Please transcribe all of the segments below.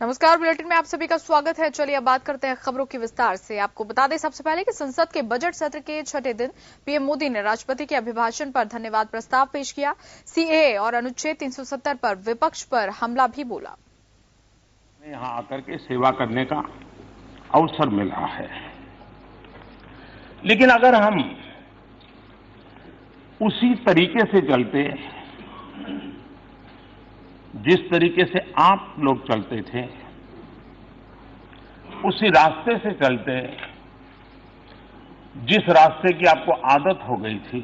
नमस्कार, बुलेटिन में आप सभी का स्वागत है। चलिए अब बात करते हैं खबरों की विस्तार से। आपको बता दें सबसे पहले कि संसद के बजट सत्र के छठे दिन पीएम मोदी ने राष्ट्रपति के अभिभाषण पर धन्यवाद प्रस्ताव पेश किया। सीएए और अनुच्छेद 370 पर विपक्ष पर हमला भी बोला। यहां आकर के सेवा करने का अवसर मिला है, लेकिन अगर हम उसी तरीके से चलते जिस तरीके से आप लोग चलते थे, उसी रास्ते से चलते जिस रास्ते की आपको आदत हो गई थी,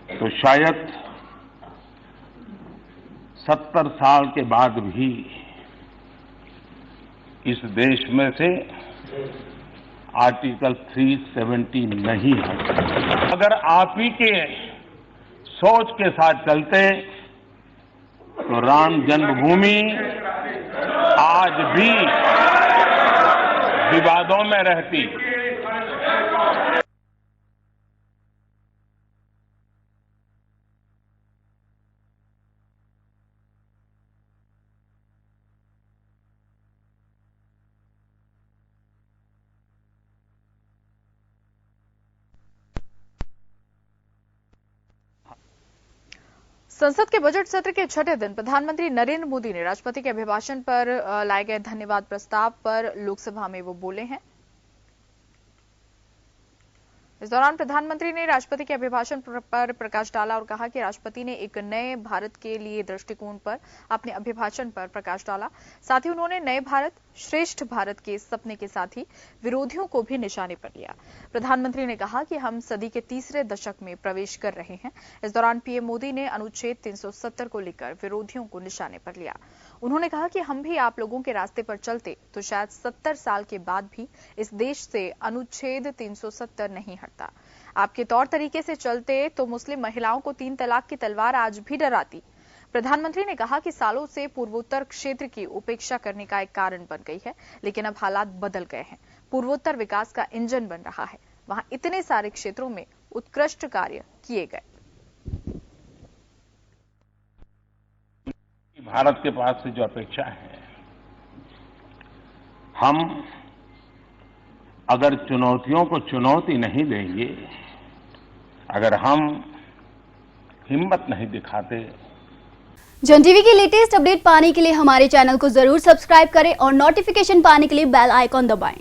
तो शायद 70 साल के बाद भी इस देश में से आर्टिकल 370 नहीं है। अगर आप ही के सोच के साथ चलते तो राम जन्मभूमि आज भी विवादों में रहती। संसद के बजट सत्र के छठे दिन प्रधानमंत्री नरेंद्र मोदी ने राष्ट्रपति के अभिभाषण पर लाए गए धन्यवाद प्रस्ताव पर लोकसभा में वो बोले हैं। इस दौरान प्रधानमंत्री ने राष्ट्रपति के अभिभाषण पर प्रकाश डाला और कहा कि राष्ट्रपति ने एक नए भारत के लिए दृष्टिकोण पर अपने अभिभाषण पर प्रकाश डाला। साथ ही उन्होंने नए भारत, श्रेष्ठ भारत के सपने के साथ ही विरोधियों को भी निशाने पर लिया। प्रधानमंत्री ने कहा कि हम सदी के तीसरे दशक में प्रवेश कर रहे हैं। इस दौरान पीएम मोदी ने अनुच्छेद 370 को लेकर विरोधियों को निशाने पर लिया। उन्होंने कहा कि हम भी आप लोगों के रास्ते पर चलते तो शायद 70 साल के बाद भी इस देश से अनुच्छेद 370 नहीं हटता। आपके तौर तरीके से चलते तो मुस्लिम महिलाओं को 3 तलाक की तलवार आज भी डराती। प्रधानमंत्री ने कहा कि सालों से पूर्वोत्तर क्षेत्र की उपेक्षा करने का एक कारण बन गई है, लेकिन अब हालात बदल गए हैं। पूर्वोत्तर विकास का इंजन बन रहा है। वहां इतने सारे क्षेत्रों में उत्कृष्ट कार्य किए गए। भारत के पास से जो अपेक्षा है, हम अगर चुनौतियों को चुनौती नहीं देंगे, अगर हम हिम्मत नहीं दिखाते। जन टीवी की लेटेस्ट अपडेट पाने के लिए हमारे चैनल को जरूर सब्सक्राइब करें और नोटिफिकेशन पाने के लिए बेल आइकॉन दबाएं।